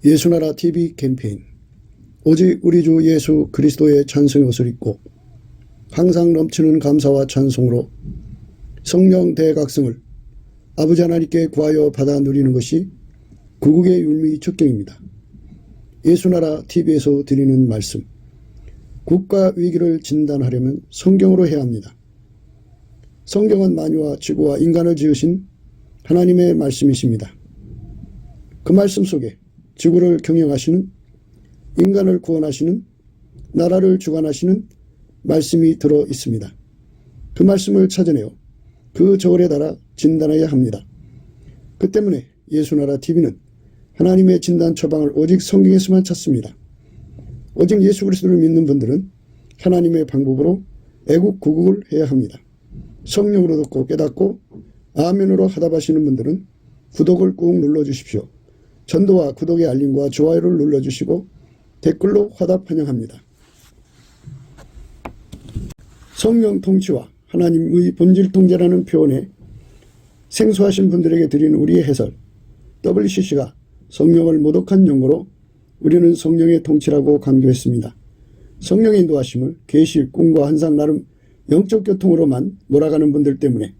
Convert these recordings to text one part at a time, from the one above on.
예수나라 TV 캠페인 오직 우리 주 예수 그리스도의 찬송의 옷을 입고 항상 넘치는 감사와 찬송으로 성령 대각성을 아버지 하나님께 구하여 받아 누리는 것이 구국의 율미 축경입니다. 예수나라 TV에서 드리는 말씀, 국가 위기를 진단하려면 성경으로 해야 합니다. 성경은 만유와 지구와 인간을 지으신 하나님의 말씀이십니다. 그 말씀 속에 지구를 경영하시는, 인간을 구원하시는, 나라를 주관하시는 말씀이 들어 있습니다. 그 말씀을 찾아내어 그 저울에 달아 진단해야 합니다. 그 때문에 예수나라 TV는 하나님의 진단 처방을 오직 성경에서만 찾습니다. 오직 예수 그리스도를 믿는 분들은 하나님의 방법으로 애국 구국을 해야 합니다. 성령으로 듣고 깨닫고 아멘으로 하답하시는 분들은 구독을 꾹 눌러주십시오. 전도와 구독의 알림과 좋아요를 눌러주시고 댓글로 화답 환영합니다. 성령 통치와 하나님의 본질 통제라는 표현에 생소하신 분들에게 드리는 우리의 해설, WCC가 성령을 모독한 용어로 우리는 성령의 통치라고 강조했습니다. 성령의 인도하심을 계시, 꿈과 환상 나름 영적 교통으로만 몰아가는 분들 때문에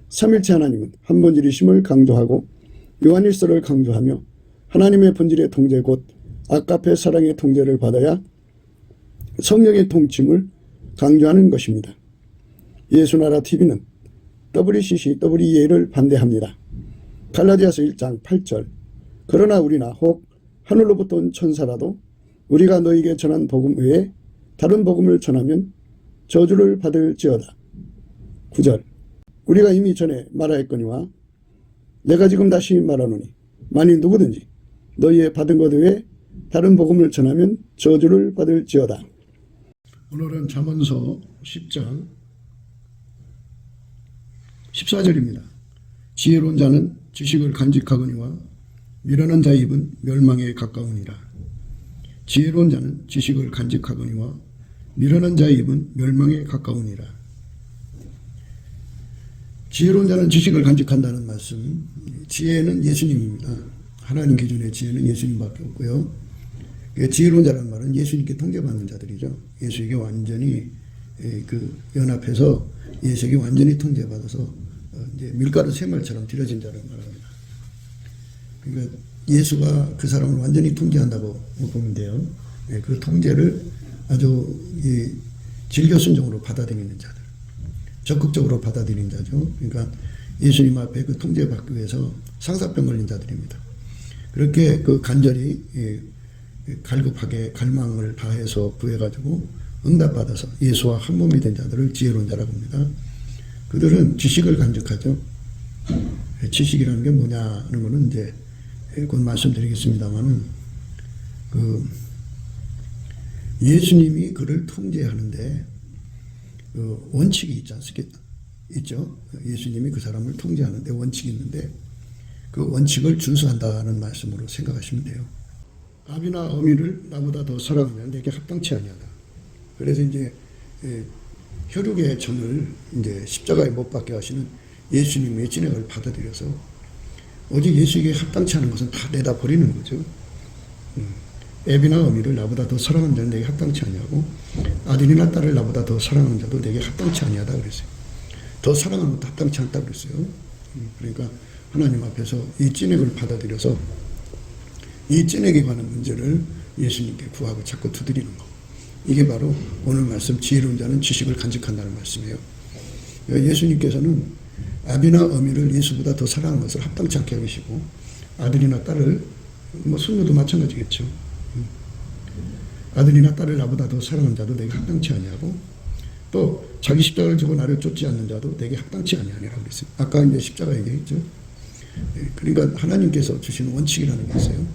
삼일체 하나님은 한 본질이심을 강조하고 요한일서를 강조하며 하나님의 본질의 통제 곧 아가페 사랑의 통제를 받아야 성령의 통침을 강조하는 것입니다. 예수나라 TV는 WCC, WEA를 반대합니다. 갈라디아서 1장 8절 그러나 우리나 혹 하늘로부터 온 천사라도 우리가 너에게 전한 복음 외에 다른 복음을 전하면 저주를 받을지어다. 9절 우리가 이미 전에 말하였거니와 내가 지금 다시 말하노니 만일 누구든지 너희의 받은 것 외에 다른 복음을 전하면 저주를 받을지어다. 오늘은 잠언서 10장 14절입니다. 지혜로운 자는 지식을 간직하거니와 미련한 자의 입은 멸망에 가까우니라. 지혜로운 자는 지식을 간직하거니와 미련한 자의 입은 멸망에 가까우니라. 지혜로운 자는 지식을 간직한다는 말씀, 지혜는 예수님입니다. 하나님 기준의 지혜는 예수님밖에 없고요. 지혜로운 자라는 말은 예수님께 통제받는 자들이죠. 예수에게 완전히 연합해서 예수에게 완전히 통제받아서 이제 밀가루 샘물처럼 들여진 자를 말합니다. 그러니까 예수가 그 사람을 완전히 통제한다고 보면 돼요. 그 통제를 아주 즐겨 순종으로 받아들이는 자들, 적극적으로 받아들이는 자죠. 그러니까 예수님 앞에 그 통제받기 위해서 상사병 걸린 자들입니다. 그렇게 그 간절히 갈급하게 갈망을 다해서 구해가지고 응답받아서 예수와 한 몸이 된 자들을 지혜로운 자라고 합니다. 그들은 지식을 간직하죠. 지식이라는 게 뭐냐는 거는 이제 곧 말씀드리겠습니다만은 예수님이 그를 통제하는데 원칙이 있지 않습니까? 있죠. 예수님이 그 사람을 통제하는데 원칙이 있는데 그 원칙을 준수한다는 말씀으로 생각하시면 돼요. 아비나 어미를 나보다 더 사랑하면 내게 합당치 아니하다. 그래서 이제 혈육의 전을 이제 십자가에 못 박게 하시는 예수님의 진액을 받아들여서 오직 예수에게 합당치 않은 것은 다 내다 버리는 거죠. 애비나 어미를 나보다 더 사랑하는 자는 내게 합당치 아니하고 아들이나 딸을 나보다 더 사랑하는 자도 내게 합당치 아니하다 그랬어요. 더 사랑하는 것도 합당치 않다 그랬어요. 그러니까 하나님 앞에서 이 진액을 받아들여서 이 진액에 관한 문제를 예수님께 구하고 자꾸 두드리는 거. 이게 바로 오늘 말씀 지혜로운 자는 지식을 간직한다는 말씀이에요. 예수님께서는 아비나 어미를 예수보다 더 사랑하는 것을 합당치 않게 하시고 아들이나 딸을 손녀도 마찬가지겠죠. 아들이나 딸을 나보다 더 사랑하는 자도 내게 합당치 아니하고 또 자기 십자가를 지고 나를 쫓지 않는 자도 내게 합당치 아니하니라고 그랬어요. 아까 이제 십자가 얘기했죠. 그러니까 하나님께서 주시는 원칙이라는 게 있어요.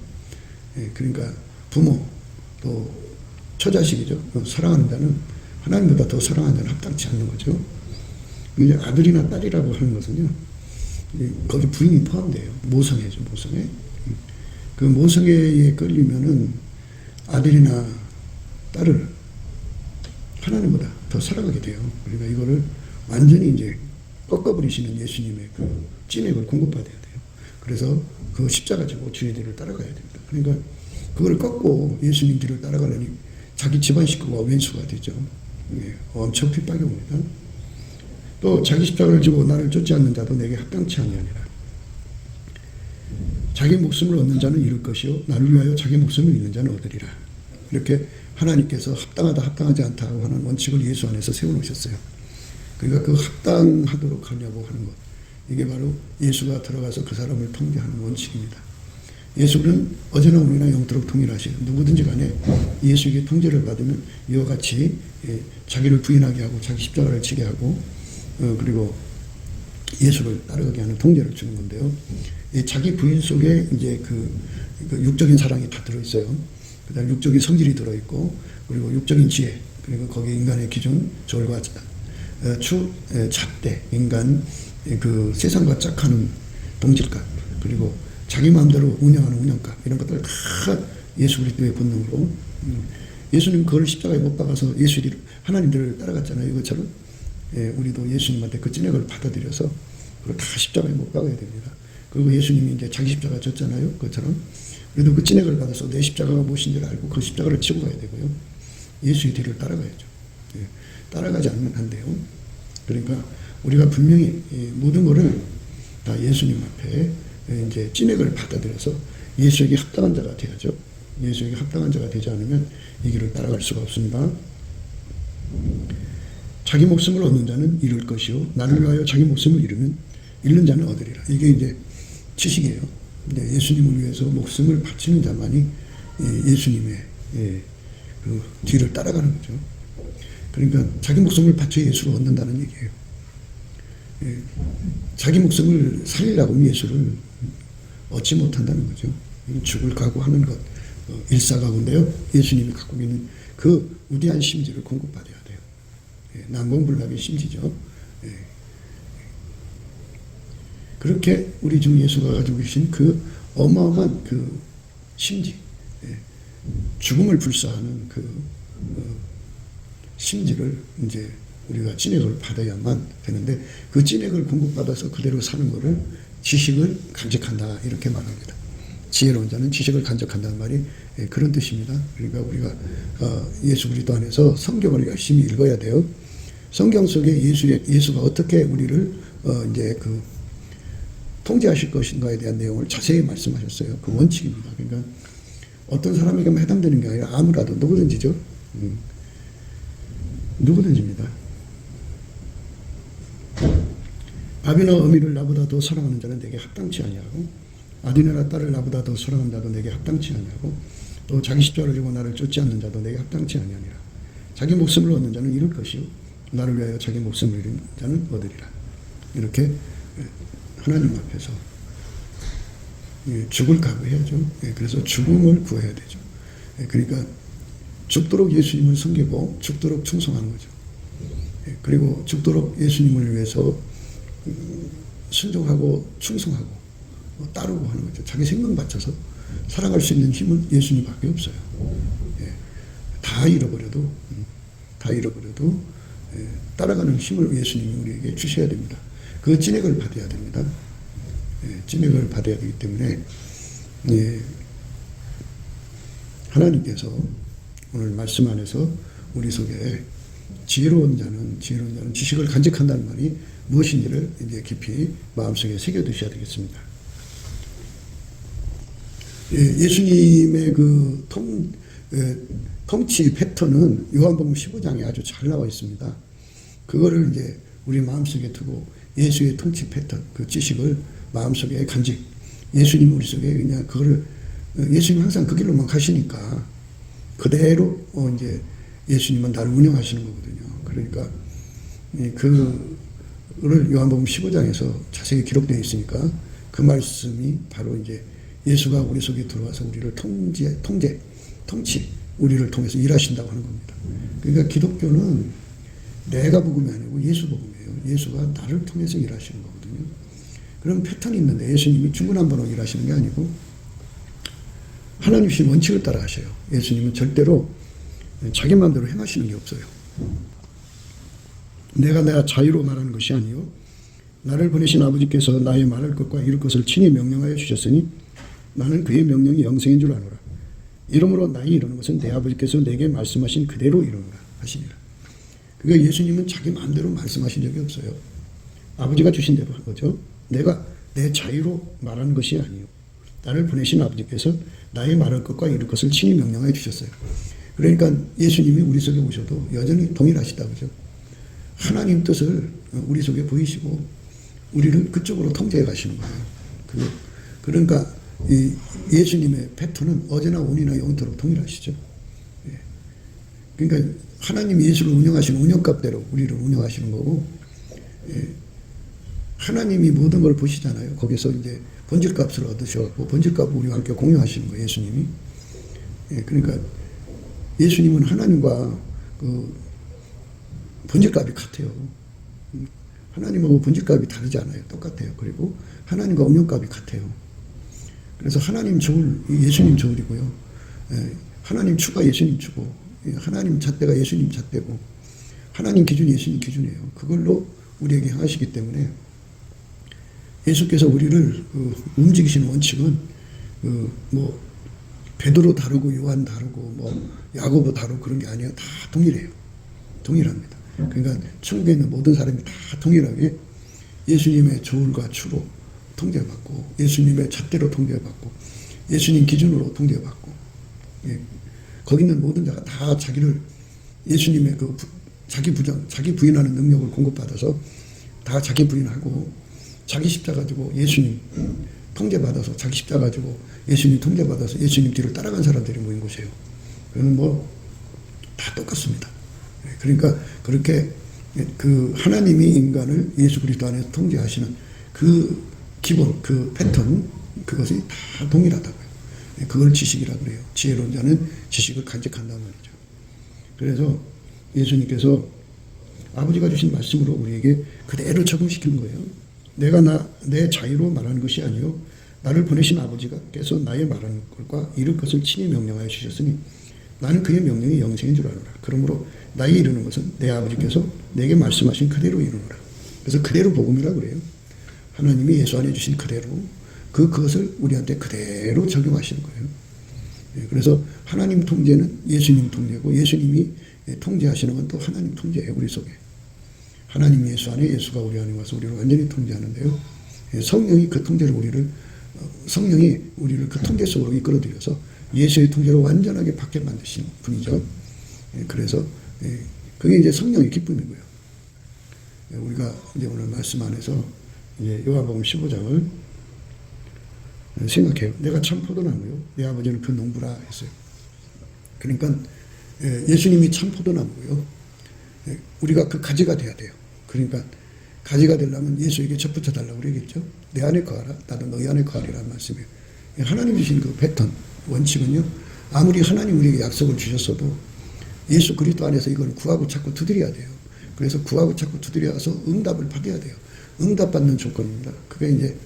그러니까 부모 또 처자식이죠. 사랑하는 자는 하나님보다 더 사랑하는 자는 합당치 않는 거죠. 이제 아들이나 딸이라고 하는 것은요. 거기 부인이 포함돼요. 모성애죠. 모성애. 그 모성애에 끌리면은 아들이나 딸을 하나님보다 더 사랑하게 돼요. 그러니까 이거를 완전히 이제 꺾어버리시는 예수님의 그 진액을 공급받아야 돼요. 그래서 그 십자가 지고 주의 뒤를 따라가야 됩니다. 그러니까 그걸 꺾고 예수님 뒤를 따라가려니 자기 집안 식구가 왼수가 되죠. 예, 엄청 핍박이 옵니다. 또 자기 십자가를 지고 나를 쫓지 않는 자도 내게 합당치 아니하니라. 자기 목숨을 얻는 자는 잃을 것이요 나를 위하여 자기 목숨을 잃는 자는 얻으리라. 이렇게 하나님께서 합당하다 합당하지 않다 하는 원칙을 예수 안에서 세워놓으셨어요. 그러니까 그 합당하도록 하려고 하는 것, 이게 바로 예수가 들어가서 그 사람을 통제하는 원칙입니다. 예수는 어제나 오늘이나 영토록 동일하시고 누구든지 간에 예수에게 통제를 받으면 이와 같이 자기를 부인하게 하고 자기 십자가를 지게 하고 그리고 예수를 따라가게 하는 통제를 주는 건데요. 자기 부인 속에 이제 그 육적인 사랑이 다 들어있어요. 그다음 육적인 성질이 들어있고 그리고 육적인 지혜, 그리고 거기에 인간의 기준, 절과 잣대, 인간 그 세상과 짝하는 동질감, 그리고 자기 마음대로 운영하는 운영감, 이런 것들 다 예수 그리스도의 본능으로 예수님 그걸 십자가에 못 박아서 하나님들을 따라갔잖아요. 이것처럼 우리도 예수님한테 그 찐액을 받아들여서 그걸 다 십자가에 못 박아야 됩니다. 그리고 예수님이 이제 자기 십자가 졌잖아요. 그것처럼 우리도 그 찐액을 받아서 내 십자가가 무엇인지를 알고 그 십자가를 치고 가야 되고요. 예수의 뒤를 따라가야죠. 따라가지 않으면 안 돼요. 그러니까 우리가 분명히 모든 것을 다 예수님 앞에 이제 찐액을 받아들여서 예수에게 합당한 자가 되야죠. 예수에게 합당한 자가 되지 않으면 이 길을 따라갈 수가 없습니다. 자기 목숨을 얻는 자는 잃을 것이요 나를 위하여 자기 목숨을 잃는 자는 얻으리라. 이게 이제 지식이에요. 근데 예수님을 위해서 목숨을 바치는 자만이 예수님의 그 뒤를 따라가는 거죠. 그러니까 자기 목숨을 바쳐 예수를 얻는다는 얘기예요. 자기 목숨을 살리려고 하면 예수를 얻지 못한다는 거죠. 죽을 각오하는 것, 일사각오인데요. 예수님이 갖고 있는 그 우대한 심지를 공급받아야 돼요. 난공불락의 심지죠. 그렇게 우리 주 예수가 가지고 계신 그 어마어마한 그 심지, 죽음을 불사하는 그 심지를 이제 우리가 찐액을 받아야만 되는데 그 찐액을 공급받아서 그대로 사는 것을 지식을 간직한다 이렇게 말합니다. 지혜로운 자는 지식을 간직한다는 말이 그런 뜻입니다. 그러니까 우리가 예수 그리스도 안에서 성경을 열심히 읽어야 돼요. 성경 속에 예수가 어떻게 우리를 이제 그 통제하실 것인가에 대한 내용을 자세히 말씀하셨어요. 그 원칙입니다. 그러니까 어떤 사람에게만 해당되는 게 아니라 아무라도 누구든지죠. 누구든지입니다. 아비나 어미를 나보다 더 사랑하는 자는 내게 합당치 아니하고 아들이나 딸을 나보다 더 사랑하는 자도 내게 합당치 아니하고 또 자기 십자가를 지고 나를 쫓지 않는 자도 내게 합당치 아니하니라. 자기 목숨을 얻는 자는 잃을 것이요 나를 위하여 자기 목숨을 잃은 자는 얻으리라. 이렇게 하나님 앞에서 죽을 각오해야죠. 그래서 죽음을 구해야 되죠. 그러니까 죽도록 예수님을 섬기고 죽도록 충성하는 거죠. 그리고 죽도록 예수님을 위해서 순종하고 충성하고 따르고 하는 거죠. 자기 생명 바쳐서 살아갈 수 있는 힘은 예수님밖에 없어요. 다 잃어버려도 따라가는 힘을 예수님이 우리에게 주셔야 됩니다. 그 찐액을 받아야 됩니다. 찐액을 받아야 되기 때문에 하나님께서 오늘 말씀 안에서 우리 속에 지혜로운 자는 지식을 간직한다는 말이 무엇인지를 이제 깊이 마음속에 새겨두셔야 되겠습니다. 예수님의 그 통치 패턴은 요한복음 15장에 아주 잘 나와 있습니다. 그거를 이제 우리 마음속에 두고 예수의 통치 패턴, 그 지식을 마음속에 간직, 예수님 우리 속에 그냥 그거를 예수님 항상 그 길로만 가시니까 그대로 이제 예수님은 나를 운영하시는 거거든요. 그러니까 그를 요한복음 15장에서 자세히 기록되어 있으니까 그 말씀이 바로 이제 예수가 우리 속에 들어와서 우리를 통치, 우리를 통해서 일하신다고 하는 겁니다. 그러니까 기독교는 내가 복음이 아니고 예수 복음이에요. 예수가 나를 통해서 일하시는 거거든요. 그런 패턴이 있는데 예수님이 중구난방으로 일하시는 게 아니고 하나님신 원칙을 따라 하셔요. 예수님은 절대로 자기 마음대로 행하시는 게 없어요. 내가 자유로 말하는 것이 아니요 나를 보내신 아버지께서 나의 말할 것과 이룰 것을 친히 명령하여 주셨으니 나는 그의 명령이 영생인 줄 아노라. 이러므로 나이 이루는 것은 내 아버지께서 내게 말씀하신 그대로 이루노라 하시니라. 그러니까 예수님은 자기 마음대로 말씀하신 적이 없어요. 아버지가 주신 대로 한 거죠. 내가 내 자유로 말하는 것이 아니요, 나를 보내신 아버지께서 나의 말할 것과 이룰 것을 친히 명령해 주셨어요. 그러니까 예수님이 우리 속에 오셔도 여전히 동일하시다, 그죠? 하나님 뜻을 우리 속에 보이시고 우리를 그쪽으로 통제해 가시는 거예요. 그러니까 이 예수님의 패턴은 어제나 오늘이나 영원토록 동일하시죠. 예. 그러니까 하나님이 예수를 운영하시는 운영값대로 우리를 운영하시는 거고, 예. 하나님이 모든 걸 보시잖아요. 거기서 이제 본질값을 얻으셔갖고 본질값을 우리와 함께 공유하시는 거예요, 예수님이. 예. 그러니까 예수님은 하나님과 그 본질값이 같아요. 하나님하고 본질값이 다르지 않아요. 똑같아요. 그리고 하나님과 운영값이 같아요. 그래서 하나님 저울, 예수님 저울이고요. 하나님 추가 예수님 추고, 하나님 잣대가 예수님 잣대고, 하나님 기준이 예수님 기준이에요. 그걸로 우리에게 향하시기 때문에 예수께서 우리를 움직이시는 원칙은 뭐 베드로 다르고 요한 다르고 뭐 야고보 다르고 그런 게 아니에요. 다 동일해요. 동일합니다. 그러니까 천국에 있는 모든 사람이 다 동일하게 예수님의 저울과 추로 통제받고, 예수님의 잣대로 통제받고, 예수님 기준으로 통제받고, 예. 거기 있는 모든 자가 다 자기를 예수님의 자기 부인하는 능력을 공급받아서 다 자기 부인하고, 자기 십자가 가지고 예수님 통제받아서, 자기 십자가 가지고 예수님 통제받아서 예수님 뒤를 따라간 사람들이 모인 곳이에요. 그거는 뭐 다 똑같습니다. 그러니까 그렇게 그 하나님이 인간을 예수 그리스도 안에서 통제하시는 그 기본, 그 패턴, 그것이 다 동일하다고요. 그걸 지식이라고 그래요. 지혜로운 자는 지식을 간직한다는 말이죠. 그래서 예수님께서 아버지가 주신 말씀으로 우리에게 그대로 적용시키는 거예요. 내가 내 자유로 말하는 것이 아니요, 나를 보내신 아버지께서 나의 말하는 것과 이룰 것을 친히 명령하여 주셨으니 나는 그의 명령이 영생인 줄 아노라. 그러므로 나의 이루는 것은 내 아버지께서 내게 말씀하신 그대로 이루노라. 그래서 그대로 복음이라고 그래요. 하나님이 예수 안에 주신 그대로 그것을 우리한테 그대로 적용하시는 거예요. 그래서 하나님 통제는 예수님 통제고, 예수님이 통제하시는 건 또 하나님 통제예요. 우리 속에 하나님 예수 안에, 예수가 우리 안에 와서 우리를 완전히 통제하는데요. 성령이 그 통제를 성령이 우리를 그 통제 속으로 이끌어들여서 예수의 통제로 완전하게 받게 만드신 분이죠. 그래서 그게 이제 성령의 기쁨이고요. 우리가 이제 오늘 말씀 안에서 이제 요한복음 15장을 생각해요. 내가 참 포도나무요, 내 아버지는 그 농부라 했어요. 그러니까 예수님이 참 포도나무고요. 우리가 그 가지가 돼야 돼요. 그러니까 가지가 되려면 예수에게 접붙여 달라고 그러겠죠. 내 안에 거하라, 나도 너희 안에 거하리라는 말씀이에요. 하나님 주신 그 패턴, 원칙은요, 아무리 하나님 우리에게 약속을 주셨어도 예수 그리스도 안에서 이걸 구하고 찾고 두드려야 돼요. 그래서 구하고 찾고 두드려서 응답을 받아야 돼요. 응답받는 조건입니다. 그게 이제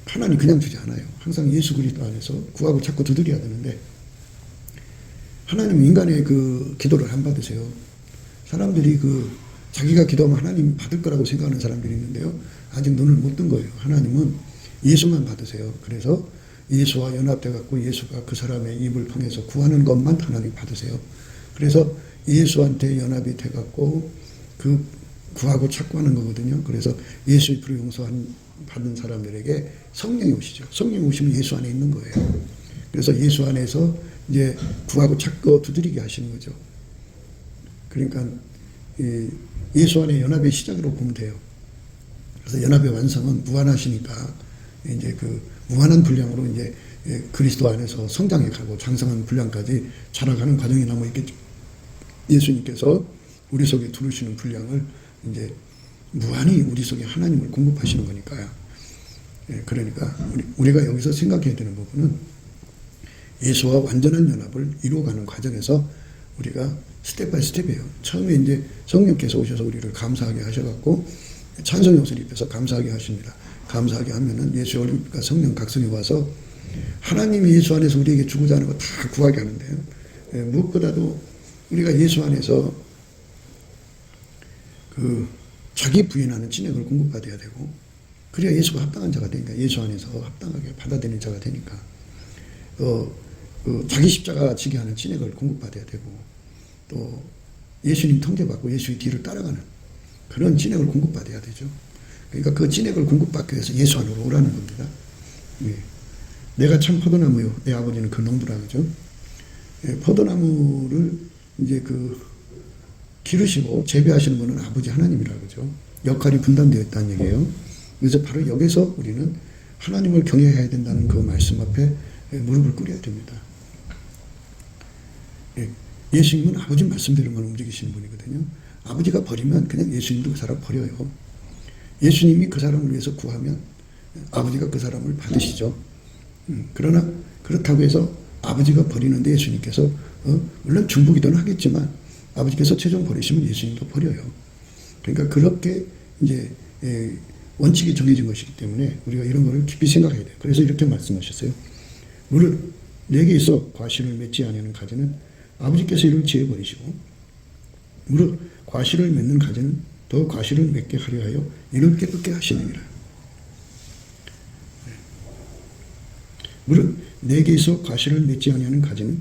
하나님 그냥 주지 않아요. 항상 예수 그리스도 안에서 구하고 찾고 두드려야 되는데, 하나님 인간의 그 기도를 안 받으세요. 사람들이 자기가 기도하면 하나님 받을 거라고 생각하는 사람들이 있는데요, 아직 눈을 못 뜬 거예요. 하나님은 예수만 받으세요. 그래서 예수와 연합돼 갖고 예수가 그 사람의 입을 통해서 구하는 것만 하나님 받으세요. 그래서 예수한테 연합이 돼 갖고 그 구하고 찾고 하는 거거든요. 그래서 예수의 피로 용서한 받은 사람들에게 성령이 오시죠. 성령이 오시면 예수 안에 있는 거예요. 그래서 예수 안에서 이제 구하고 찾고 두드리게 하시는 거죠. 그러니까 예수 안에 연합의 시작으로 보면 돼요. 그래서 연합의 완성은 무한하시니까 이제 그 무한한 분량으로 이제 그리스도 안에서 성장해 가고 장성한 분량까지 자라가는 과정이 남아 있겠죠. 예수님께서 우리 속에 두르시는 분량을 이제 무한히 우리 속에 하나님을 공급하시는 거니까요. 그러니까 우리가 여기서 생각해야 되는 부분은 예수와 완전한 연합을 이루어가는 과정에서 우리가 스텝 바이 스텝이에요. 처음에 이제 성령께서 오셔서 우리를 감사하게 하셔갖고 찬송 옷을 입혀서 감사하게 하십니다. 감사하게 하면은 예수의 얼굴과 성령 각성이 와서 하나님이 예수 안에서 우리에게 주고자 하는 거 다 구하게 하는데요. 무엇보다도 우리가 예수 안에서 자기 부인하는 진액을 공급받아야 되고, 그래야 예수가 합당한 자가 되니까, 예수 안에서 합당하게 받아들이는 자가 되니까, 자기 십자가 지게 하는 진액을 공급받아야 되고, 또 예수님 통제받고 예수의 뒤를 따라가는 그런 진액을 공급받아야 되죠. 그러니까 그 진액을 공급받기 위해서 예수 안으로 오라는 겁니다. 예. 내가 참 포도나무요, 내 아버지는 그 농부라 그죠. 예, 포도나무를 이제 기르시고 재배하시는 분은 아버지 하나님이라 그죠. 역할이 분담되어 있다는 얘기예요. 그래서 바로 여기서 우리는 하나님을 경외해야 된다는 그 말씀 앞에 무릎을 꿇어야 됩니다. 예, 예수님은 아버지 말씀대로만 움직이시는 분이거든요. 아버지가 버리면 그냥 예수님도 그 사람 버려요. 예수님이 그 사람을 위해서 구하면 아버지가 그 사람을 받으시죠. 그러나 그렇다고 해서 아버지가 버리는데 예수님께서 물론 중보기도는 하겠지만 아버지께서 최종 버리시면 예수님도 버려요. 그러니까 그렇게 이제 원칙이 정해진 것이기 때문에 우리가 이런 거를 깊이 생각해야 돼요. 그래서 이렇게 말씀하셨어요. 무릇 내게 있어 과실을 맺지 아니하는 가지는 아버지께서 이를 지어버리시고 무릇 과실을 맺는 가지는 더 과실을 맺게 하려 하여 이를 깨끗게 하시느니라. 무릇 내게 있어 과실을 맺지 아니하는 가지는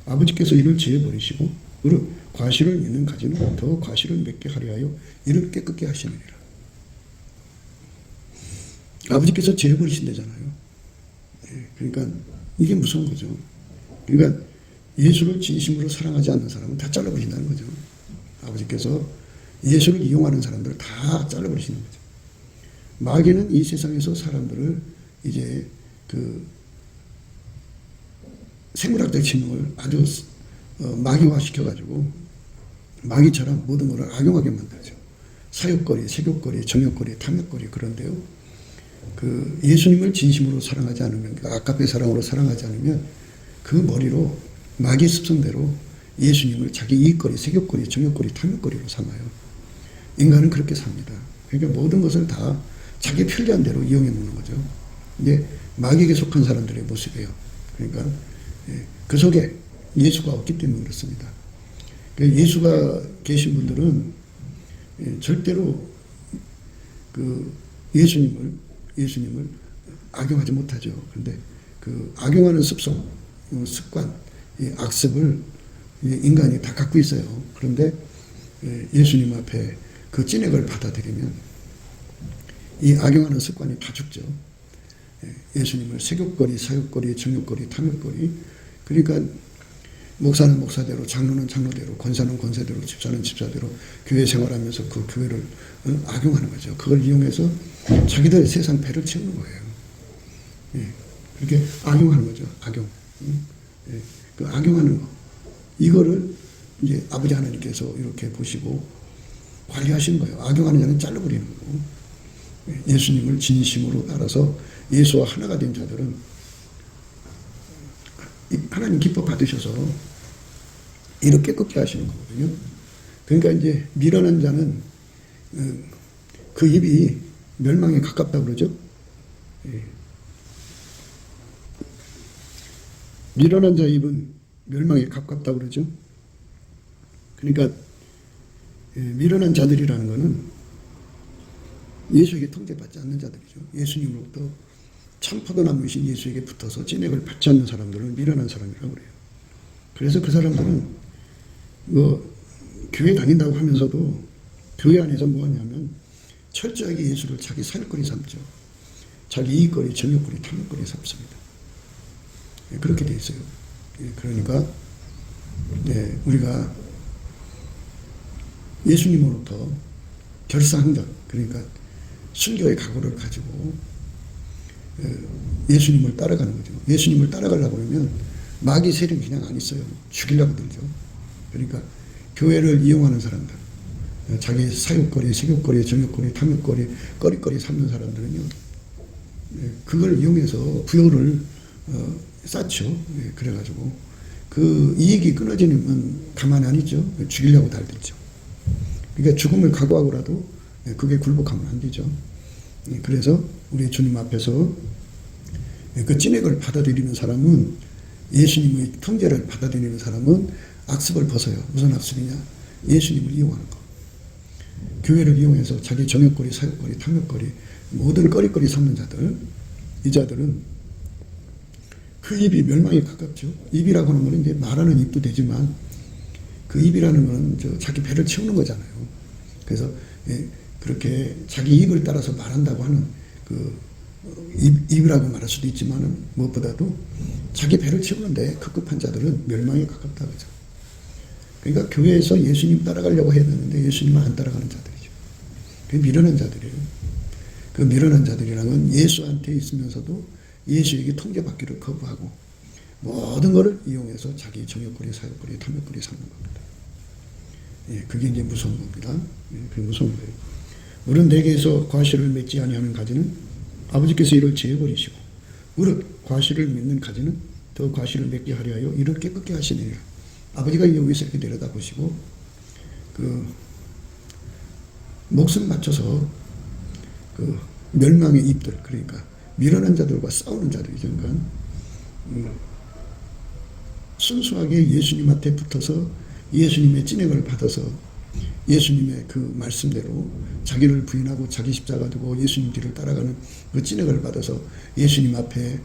아버지께서 이를 지어버리시고 무릇 과실을 맺는 가지는 더 과실을 맺게 하려 하여 이를 깨끗게 하시느니라. 아버지께서 지어버리신다잖아요. 그러니까 이게 무서운 거죠. 그러니까 예수를 진심으로 사랑하지 않는 사람은 다 잘라버린다는 거죠. 아버지께서 예수를 이용하는 사람들을 다 잘라버리시는 거죠. 마귀는 이 세상에서 사람들을 이제 생물학적 지능을 아주 마귀화 시켜가지고 마귀처럼 모든 것을 악용하게 만들죠. 사욕거리, 색욕거리, 정욕거리, 탐욕거리. 그런데요, 예수님을 진심으로 사랑하지 않으면, 아까의 사랑으로 사랑하지 않으면 그 머리로 마귀 습성대로 예수님을 자기 이익거리, 색욕거리, 정욕거리, 탐욕거리로 삼아요. 인간은 그렇게 삽니다. 그러니까 모든 것을 다 자기 편리한 대로 이용해 먹는 거죠. 이게 마귀에게 속한 사람들의 모습이에요. 그러니까 그 속에 예수가 없기 때문에 그렇습니다. 예수가 계신 분들은 절대로 예수님을 악용하지 못하죠. 그런데 악용하는 습성, 습관, 악습을 인간이 다 갖고 있어요. 그런데 예수님 앞에 그 진액을 받아들이면 이 악용하는 습관이 다 죽죠. 예수님을 색욕거리, 사욕거리, 정욕거리, 탐욕거리. 그러니까 목사는 목사대로, 장로는 장로대로, 권사는 권사대로, 집사는 집사대로 교회 생활하면서 그 교회를 악용하는 거죠. 그걸 이용해서 자기들의 세상 배를 채우는 거예요. 그렇게 악용하는 거죠. 악용. 그 악용하는 거. 이거를 이제 아버지 하나님께서 이렇게 보시고 관리하시는 거예요. 악용하는 자는 잘라버리는 거고, 예수님을 진심으로 따라서 예수와 하나가 된 자들은 하나님 기뻐 받으셔서 이를 깨끗게 하시는 거거든요. 그러니까 이제 미련한 자는 그 입이 멸망에 가깝다고 그러죠. 미련한 자의 입은 멸망에 가깝다고 그러죠. 그러니까 미련한 자들이라는 것은 예수에게 통제받지 않는 자들이죠. 예수님으로부터 참 포도나무이신 예수에게 붙어서 진액을 받지 않는 사람들은 미련한 사람이라고 그래요. 그래서 그 사람들은 교회 다닌다고 하면서도 교회 안에서 뭐 하냐면 철저하게 예수를 자기 살거리 삼죠. 자기 이익거리, 정욕거리, 탐욕거리 삼습니다. 그렇게 돼 있어요. 그러니까 우리가 예수님으로부터 결사항전, 그러니까 순교의 각오를 가지고 예수님을 따라가는 거죠. 예수님을 따라가려고 그러면 마귀 세력이 그냥 안 있어요. 죽이려고 들죠. 그러니까 교회를 이용하는 사람들, 자기 사욕거리, 색욕거리, 정욕거리, 탐욕거리, 거리거리 삼는 사람들은요, 그걸 이용해서 부여를 쌓죠. 그래가지고 그 이익이 끊어지면 가만히 안 있죠. 죽이려고 달들죠. 그러니까 죽음을 각오하고라도 그게 굴복하면 안 되죠. 그래서 우리 주님 앞에서 그 진액을 받아들이는 사람은, 예수님의 통제를 받아들이는 사람은 악습을 벗어요. 무슨 악습이냐? 예수님을 이용하는 거. 교회를 이용해서 자기 정욕거리, 사욕거리, 탐욕거리, 모든 거리거리 삼는 자들, 이 자들은 그 입이 멸망에 가깝죠. 입이라고 하는 것은 이제 말하는 입도 되지만 그 입이라는 것은 자기 배를 채우는 거잖아요. 그래서 그렇게 자기 입을 따라서 말한다고 하는 그 입이라고 말할 수도 있지만 무엇보다도 자기 배를 채우는데 급급한 자들은 멸망에 가깝다 그죠. 그러니까 교회에서 예수님 따라가려고 해야 되는데 예수님을 안 따라가는 자들이죠. 그 미련한 자들이에요. 그 미련한 자들이라는 건 예수한테 있으면서도 예수에게 통제받기를 거부하고 모든 것을 이용해서 자기 정욕거리, 사욕거리, 탐욕거리 삼는 겁니다. 그게 이제 무서운 겁니다. 그게 무서운 거예요. 우리는 내게서 과실을 맺지 아니하는 가지는 아버지께서 이를 제어버리시고 무릇 과실을 맺는 가지는 더 과실을 맺게 하려 하여 이를 깨끗게 하시느니라. 아버지가 여기서 이렇게 내려다보시고 그 목숨 맞춰서 그 멸망의 입들, 그러니까 미련한 자들과 싸우는 자들이죠. 그러니까 순수하게 예수님한테 붙어서 예수님의 진행을 받아서 예수님의 그 말씀대로 자기를 부인하고 자기 십자가 두고 예수님 뒤를 따라가는 그 진행을 받아서 예수님 앞에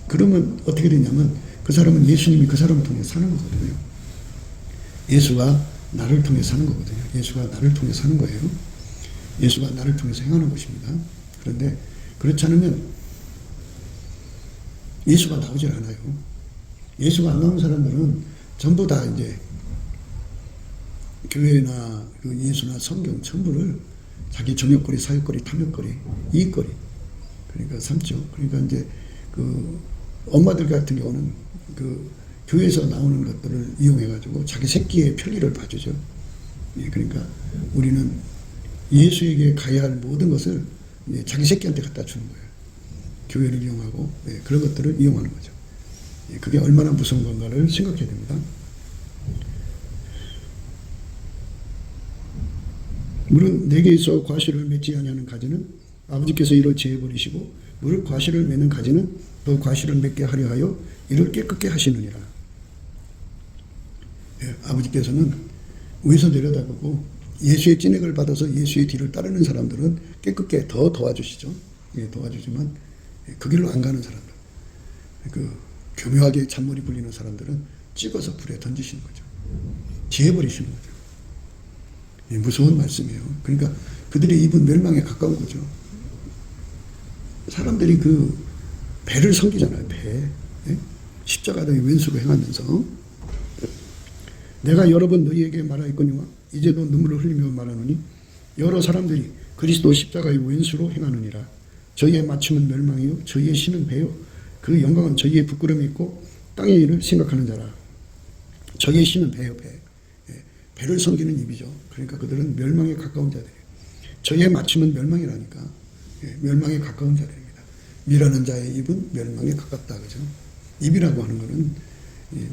그러면 어떻게 되냐면 그 사람은 예수님이 그 사람을 통해 사는 거거든요. 예수가 나를 통해 사는 거거든요. 예수가 나를 통해 사는 거예요. 예수가 나를 통해서 행하는 것입니다. 그런데 그렇지 않으면 예수가 나오질 않아요. 예수가 안 나온 사람들은 전부 다 이제 교회나 그 예수나 성경 전부를 자기 정욕거리, 사욕거리, 탐욕거리, 이익거리 그러니까 삼죠. 그러니까 이제 그 엄마들 같은 경우는 그 교회에서 나오는 것들을 이용해가지고 자기 새끼의 편리를 봐주죠. 그러니까 우리는 예수에게 가야 할 모든 것을 자기 새끼한테 갖다 주는 거예요. 교회를 이용하고 그런 것들을 이용하는 거죠. 그게 얼마나 무서운 건가를 생각해야 됩니다. 물은 내게 있어 과실을 맺지 아니하는 가지는 아버지께서 이를 제해버리시고 무릇 과실을 맺는 가지는 또 과실을 맺게 하려 하여 이를 깨끗게 하시느니라. 아버지께서는 위에서 내려다보고 예수의 진액을 받아서 예수의 뒤를 따르는 사람들은 깨끗게 더 도와주시죠. 도와주지만 그 길로 안 가는 사람들, 그 교묘하게 잔머리 굴리는 사람들은 찍어서 불에 던지시는 거죠. 제해버리시는 거죠. 무서운 말씀이에요. 그러니까 그들의 입은 멸망에 가까운 거죠. 사람들이 그 배를 섬기잖아요. 배. 십자가의 왼수로 행하면서 내가 여러 번 너희에게 말하였거니와 이제도 눈물을 흘리며 말하노니 여러 사람들이 그리스도 십자가의 왼수로 행하느니라. 저희의 맞춤은 멸망이요 저희의 신은 배요 그 영광은 저희의 부끄러움이 있고 땅의 일을 생각하는 자라. 저희의 신은 배요 배. 배를 섬기는 입이죠. 그러니까 그들은 멸망에 가까운 자들이에요. 저희의 맞춤은 멸망이라니까. 멸망에 가까운 자들입니다. 미라는 자의 입은 멸망에 가깝다. 그죠? 입이라고 하는 것은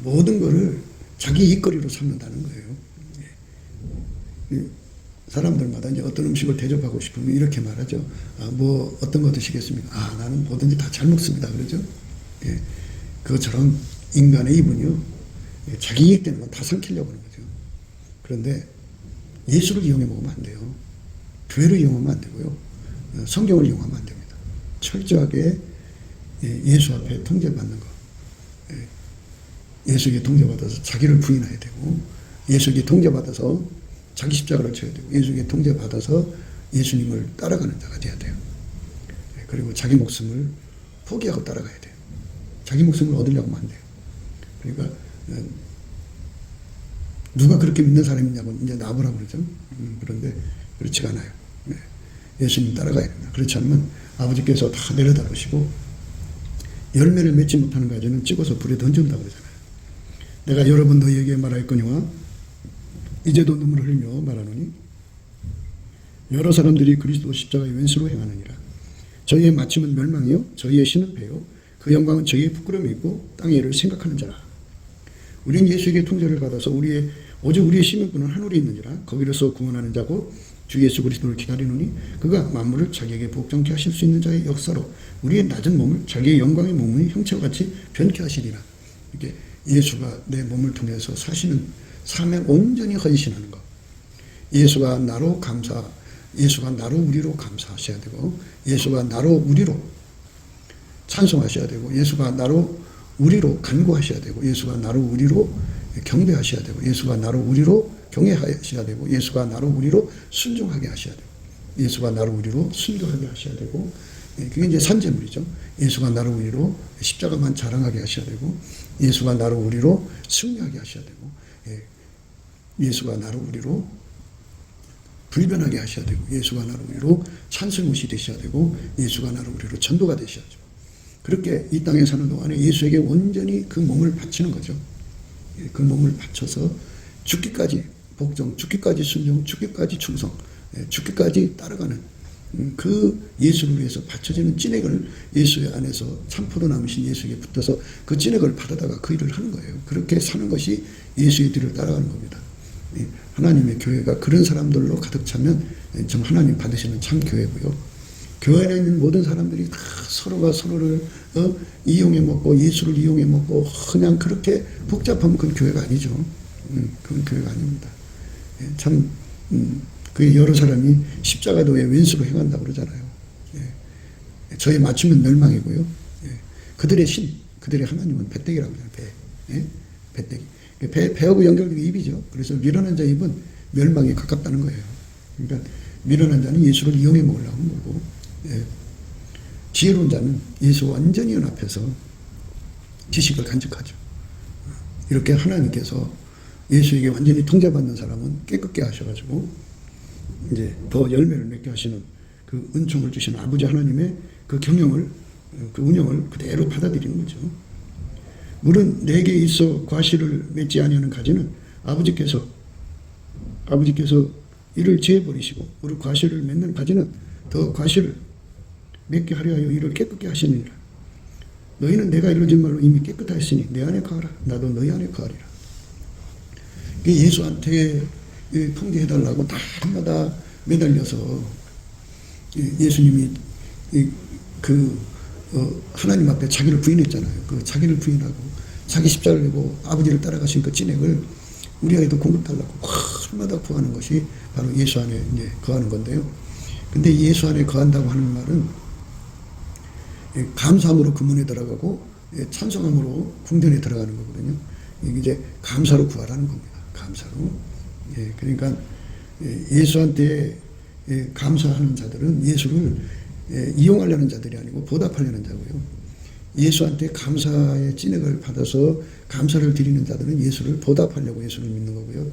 모든 것을 자기 입거리로 삼는다는 거예요. 사람들마다 이제 어떤 음식을 대접하고 싶으면 이렇게 말하죠. 뭐 어떤 거 드시겠습니까? 나는 뭐든지 다 잘 먹습니다. 그러죠? 그것처럼 인간의 입은요. 자기 이익되는 건 다 삼키려고 하는 거죠. 그런데 예수를 이용해 먹으면 안 돼요. 교회를 이용하면 안 되고요. 성경을 이용하면 안 됩니다. 철저하게 예수 앞에 통제받는 것. 예수에게 통제받아서 자기를 부인해야 되고 예수에게 통제받아서 자기 십자가를 쳐야 되고 예수에게 통제받아서 예수님을 따라가는 자가 돼야 돼요. 그리고 자기 목숨을 포기하고 따라가야 돼요. 자기 목숨을 얻으려고 하면 안 돼요. 그러니까 누가 그렇게 믿는 사람이 있냐고 이제 나보라고 그러죠. 그런데 그렇지가 않아요. 예수님 따라가야 됩니다. 그렇지 않으면 아버지께서 다 내려다보시고 열매를 맺지 못하는 가지는 찍어서 불에 던진다고 그러잖아요. 내가 여러 번 너희에게 말하였거니와 이제도 눈물을 흘리며 말하노니 여러 사람들이 그리스도 십자가의 왼수로 행하느니라. 저희의 마침은 멸망이요 저희의 신은 배요 그 영광은 저희의 부끄러움이 있고 땅의 일을 생각하는 자라. 우리는 예수에게 통제를 받아서 오직 우리의 시민권은 하늘에 있느니라. 거기로서 구원하는 자고 주 예수 그리스도를 기다리노니 그가 만물을 자기에게 복종케 하실 수 있는 자의 역사로 우리의 낮은 몸을 자기의 영광의 몸의 형체와 같이 변케 하시리라. 이게 예수가 내 몸을 통해서 사시는 삶에 온전히 헌신하는 것. 예수가 나로 우리로 감사하셔야 되고 예수가 나로 우리로 찬송하셔야 되고 예수가 나로 우리로 간구하셔야 되고, 예수가 나로 우리로 경배하셔야 되고, 예수가 나로 우리로 경외하셔야 되고, 예수가 나로 우리로 순종하게 하셔야 되고, 예수가 나로 우리로 순교하게 하셔야 되고, 그게 이제 산재물이죠. 예수가 나로 우리로 십자가만 자랑하게 하셔야 되고, 예수가 나로 우리로 승리하게 하셔야 되고, 예수가 나로 우리로 불변하게 하셔야 되고, 예수가 나로 우리로 찬송무시 되셔야 되고, 예수가 나로 우리로 전도가 되셔야죠. 그렇게 이 땅에 사는 동안에 예수에게 온전히 그 몸을 바치는 거죠. 그 몸을 바쳐서 죽기까지 복종, 죽기까지 순종, 죽기까지 충성, 죽기까지 따라가는 그 예수를 위해서 바쳐지는 찐액을 예수 안에서 참포로 남으신 예수에게 붙어서 그 찐액을 받아다가 그 일을 하는 거예요. 그렇게 사는 것이 예수의 뒤를 따라가는 겁니다. 하나님의 교회가 그런 사람들로 가득 차면 좀 하나님 받으시는 참 교회고요. 교회 안에 있는 모든 사람들이 다 서로가 서로를 이용해 먹고 예수를 이용해 먹고 그냥 그렇게 복잡하면 그건 교회가 아니죠. 그건 교회가 아닙니다. 참 그 여러 사람이 십자가도에 왼수로 행한다고 그러잖아요. 저희 맞추면 멸망이고요. 그들의 신, 그들의 하나님은 배때기라고 하잖아요. 배때기. 배하고 연결된 게 입이죠. 그래서 미련한 자 입은 멸망에 가깝다는 거예요. 그러니까 미련한 자는 예수를 이용해 먹으려고 하는 거고, 지혜로운 자는 예수와 완전히 연합해서 지식을 간직하죠. 이렇게 하나님께서 예수에게 완전히 통제받는 사람은 깨끗게 하셔가지고 이제 더 열매를 맺게 하시는 그 은총을 주시는 아버지 하나님의 그 경영을, 그 운영을 그대로 받아들이는 거죠. 물은 내게 있어 과실을 맺지 아니하는 가지는 아버지께서 이를 제해버리시고 우리 과실을 맺는 가지는 더 과실을 맺게 하려 하여 이를 깨끗게 하시느니라. 너희는 내가 이루어진 말로 이미 깨끗하였으니 내 안에 거하라. 나도 너희 안에 거하리라. 예수한테 통제해달라고 날마다 매달려서 예수님이 하나님 앞에 자기를 부인했잖아요. 그 자기를 부인하고 자기 십자가를 내고 아버지를 따라가신 그 찐액을 우리에게도 공급달라고 날마다 구하는 것이 바로 예수 안에 이제 거하는 건데요. 근데 예수 안에 거한다고 하는 말은 감사함으로 금문에 들어가고 찬송함으로 궁전에 들어가는 거거든요. 이게 이제 감사로 구하라는 겁니다. 감사로. 그러니까 예수한테 감사하는 자들은 예수를 이용하려는 자들이 아니고 보답하려는 자고요. 예수한테 감사의 찐액을 받아서 감사를 드리는 자들은 예수를 보답하려고 예수를 믿는 거고요.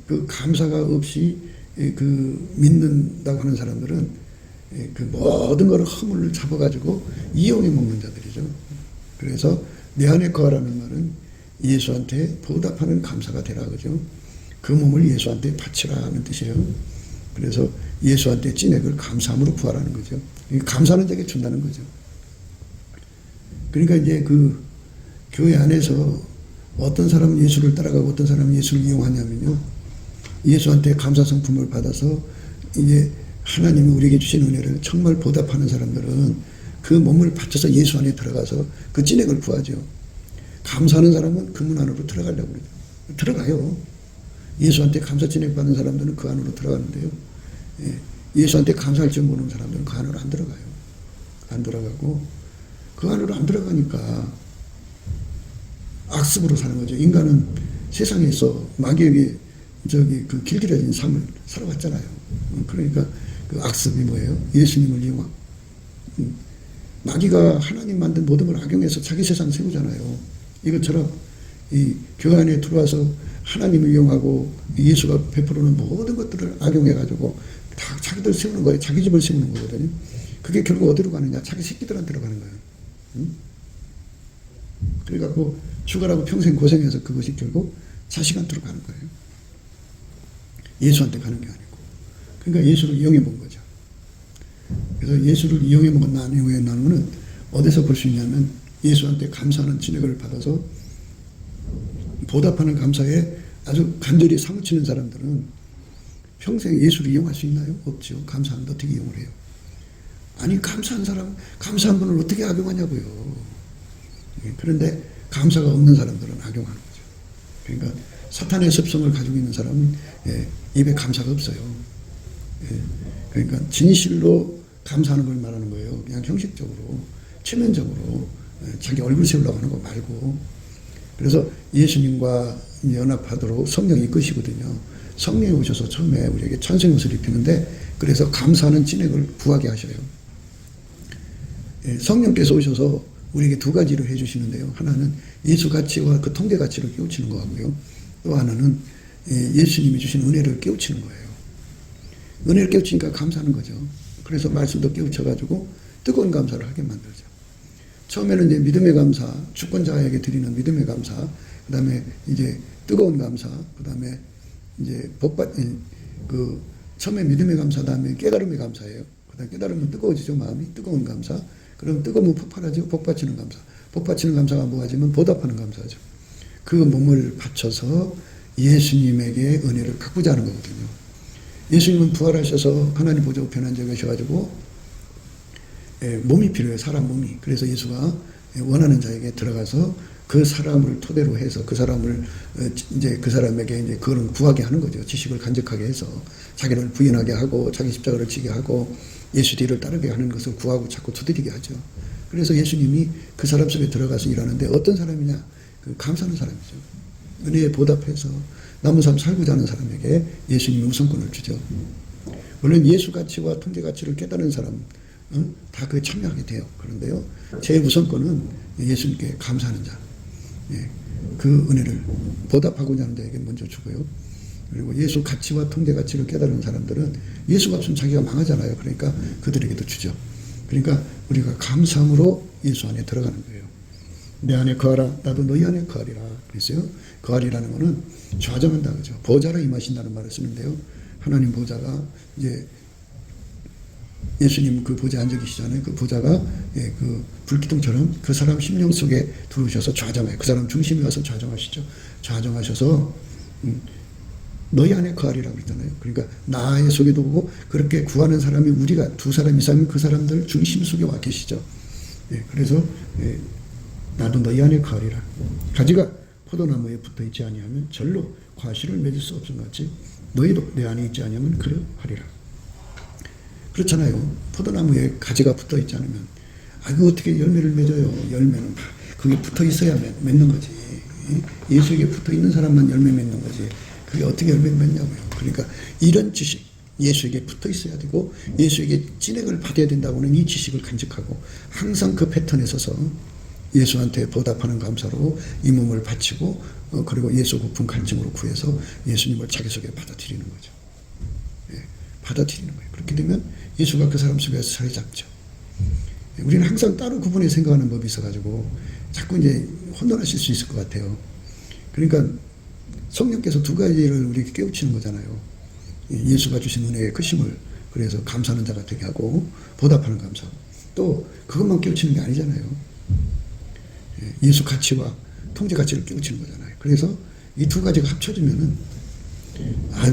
그 감사가 없이 그 믿는다고 하는 사람들은 그 모든 것을 허물을 잡아가지고 이용해 먹는 자들이죠. 그래서 내 안에 거하라는 말은 예수한테 보답하는 감사가 되라 그죠. 그 몸을 예수한테 바치라는 뜻이에요. 그래서 예수한테 찐액을 감사함으로 구하라는 거죠. 감사는 자에게 준다는 거죠. 그러니까 이제 그 교회 안에서 어떤 사람은 예수를 따라가고 어떤 사람은 예수를 이용하냐면요. 예수한테 감사 성품을 받아서 이제 하나님이 우리에게 주신 은혜를 정말 보답하는 사람들은 그 몸을 바쳐서 예수 안에 들어가서 그 찐액을 구하죠. 감사하는 사람은 그 문 안으로 들어가려고 그러죠. 들어가요. 예수한테 감사 찐액 받는 사람들은 그 안으로 들어가는데요. 예수한테 감사할 줄 모르는 사람들은 그 안으로 안 들어가요. 안 들어가고 그 안으로 안 들어가니까 악습으로 사는 거죠. 인간은 세상에서 마귀에게 그 길들여진 삶을 살아왔잖아요. 그러니까 그 악습이 뭐예요? 예수님을 이용하고. 마귀가 하나님 만든 모든 걸 악용해서 자기 세상 세우잖아요. 이것처럼 이 교회 안에 들어와서 하나님을 이용하고 예수가 베풀어놓은 모든 것들을 악용해가지고 다 자기들 세우는 거예요. 자기 집을 세우는 거거든요. 그게 결국 어디로 가느냐? 자기 새끼들한테로 가는 거예요. 그래갖고 죽어라고 평생 고생해서 그것이 결국 자식한테로 가는 거예요. 예수한테 가는 게 아니고. 그러니까 예수를 이용해 본 거죠. 그래서 예수를 이용해 먹었나 안 이용해 나는 거는 어디서 볼 수 있냐면 예수한테 감사하는 진액을 받아서 보답하는 감사에 아주 간절히 사무치는 사람들은 평생 예수를 이용할 수 있나요? 없죠. 감사하는데 어떻게 이용을 해요? 아니 감사한 사람, 감사한 분을 어떻게 악용하냐고요. 그런데 감사가 없는 사람들은 악용하는 거죠. 그러니까 사탄의 습성을 가지고 있는 사람은 입에 감사가 없어요. 그러니까 진실로 감사하는 걸 말하는 거예요. 그냥 형식적으로, 체면적으로 자기 얼굴 세우려고 하는 거 말고. 그래서 예수님과 연합하도록 성령이 이끄시거든요. 성령이 오셔서 처음에 우리에게 찬송의 옷을 입히는데, 그래서 감사하는 진액을 구하게 하셔요. 성령께서 오셔서 우리에게 두 가지를 해주시는데요. 하나는 예수 가치와 그 통제 가치를 깨우치는 거 같고요. 또 하나는 예수님이 주신 은혜를 깨우치는 거예요. 은혜를 깨우치니까 감사하는 거죠. 그래서 말씀도 깨우쳐가지고 뜨거운 감사를 하게 만들죠. 처음에는 이제 믿음의 감사, 주권자에게 드리는 믿음의 감사, 그 다음에 이제 뜨거운 감사, 그 다음에 이제 처음에 믿음의 감사, 다음에 깨달음의 감사예요. 그 다음에 깨달으면 뜨거워지죠, 마음이. 뜨거운 감사. 그럼 뜨거우면 폭발하죠. 복받치는 감사. 복받치는 감사가 뭐가지면 보답하는 감사죠. 그 몸을 바쳐서 예수님에게 은혜를 갚고자 하는 거거든요. 예수님은 부활하셔서 하나님 보좌 우편에 앉아 계셔가지고 몸이 필요해요. 사람 몸이. 그래서 예수가 원하는 자에게 들어가서 그 사람을 토대로 해서 그 사람을 이제 그 사람에게 이제 그걸 구하게 하는 거죠. 지식을 간직하게 해서 자기를 부인하게 하고 자기 십자가를 지게 하고 예수 뒤를 따르게 하는 것을 구하고 자꾸 두드리게 하죠. 그래서 예수님이 그 사람 속에 들어가서 일하는데 어떤 사람이냐? 감사하는 사람이죠. 은혜에 보답해서 남은 삶 살고자 하는 사람에게 예수님이 우선권을 주죠. 물론 예수 가치와 통제 가치를 깨달은 사람 다 그에 참여하게 돼요. 그런데요, 제 우선권은 예수님께 감사하는 자, 그 은혜를 보답하고자 하는 자에게 먼저 주고요. 그리고 예수 가치와 통제 가치를 깨달은 사람들은 예수가 없으면 자기가 망하잖아요. 그러니까 그들에게도 주죠. 그러니까 우리가 감사함으로 예수 안에 들어가는 거예요. 내 안에 거하라, 나도 너희 안에 거하리라. 그랬어요. 거하리라는 거는 좌정한다, 그죠. 보좌로 임하신다는 말을 쓰는데요. 하나님 보좌가 이제 예수님 그 보좌에 앉아 계시잖아요. 그 보좌가 그 불기둥처럼 그 사람 심령 속에 들어오셔서 좌정해요. 그 사람 중심에 와서 좌정하시죠. 좌정하셔서 너희 안에 거하리라고 그랬잖아요. 그러니까 나의 속에도 오고 그렇게 구하는 사람이 우리가 두 사람 이상이면 그 사람들 중심 속에 와 계시죠. 그래서 나도 너희 안에 거하리라. 가지가 포도나무에 붙어 있지 아니하면 절로 과실을 맺을 수 없은 같이 너희도 내 안에 있지 아니하면 그러하리라. 그렇잖아요. 포도나무에 가지가 붙어 있지 않으면 그 어떻게 열매를 맺어요. 열매는 그게 붙어 있어야 맺는 거지. 예수에게 붙어 있는 사람만 열매 맺는 거지. 그게 어떻게 열매를 맺냐고요. 그러니까 이런 지식, 예수에게 붙어 있어야 되고 예수에게 진액을 받아야 된다고는 이 지식을 간직하고 항상 그 패턴에 서서 예수한테 보답하는 감사로 이 몸을 바치고 그리고 예수 고품 간증으로 구해서 예수님을 자기 속에 받아들이는 거죠. 받아들이는 거예요. 그렇게 되면 예수가 그 사람 속에서 자리 잡죠. 우리는 항상 따로 구분해 생각하는 법이 있어가지고 자꾸 이제 혼돈하실 수 있을 것 같아요. 그러니까 성령께서 두 가지를 우리에게 깨우치는 거잖아요. 예수가 주신 은혜의 크심을 그래서 감사하는 자가 되게 하고 보답하는 감사. 또 그것만 깨우치는 게 아니잖아요. 예수 가치와 통제 가치를 깨우치는 거잖아요. 그래서 이 두 가지가 합쳐지면은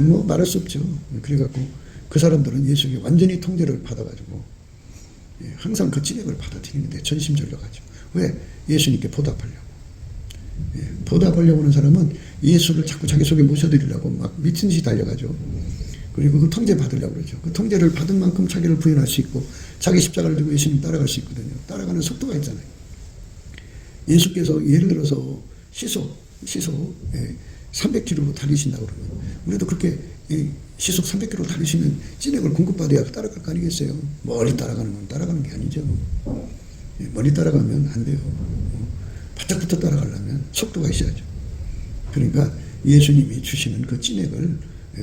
뭐 말할 수 없죠. 그래갖고 그 사람들은 예수에게 완전히 통제를 받아가지고 항상 그 진액을 받아들이는데 전심전력하죠. 왜? 예수님께 보답하려고. 보답하려고 하는 사람은 예수를 자꾸 자기 속에 모셔드리려고 막 미친 듯이 달려가죠. 그리고 그 통제 받으려고 그러죠. 그 통제를 받은 만큼 자기를 부인할 수 있고 자기 십자가를 들고 예수님 따라갈 수 있거든요. 따라가는 속도가 있잖아요. 예수께서 예를 들어서 시속 300km로 달리신다고 그러면 우리도 그렇게 시속 300km 달리시면 진액을 공급받아야 따라갈 거 아니겠어요. 멀리 따라가는 건 따라가는 게 아니죠. 멀리 따라가면 안 돼요. 바짝부터 따라가려면 속도가 있어야죠. 그러니까 예수님이 주시는 그 진액을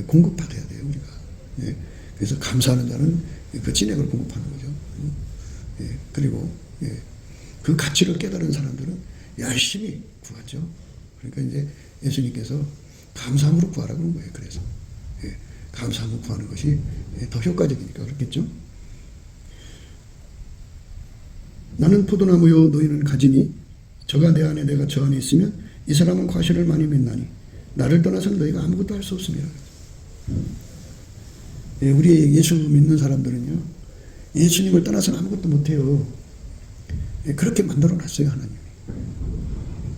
공급받아야 돼요, 우리가. 그래서 감사하는 자는 그 진액을 공급하는 거죠. 그리고 그 가치를 깨달은 사람들은 열심히 구하죠. 그러니까 이제 예수님께서 감사함으로 구하라 그런 거예요. 그래서 감사함으로 구하는 것이 더 효과적이니까 그렇겠죠. 나는 포도나무요 너희는 가지니 저가 내 안에 내가 저 안에 있으면 이 사람은 과실을 많이 맺나니 나를 떠나서는 너희가 아무것도 할 수 없습니다. 우리 예수 믿는 사람들은요 예수님을 떠나서는 아무것도 못해요. 그렇게 만들어 놨어요, 하나님이.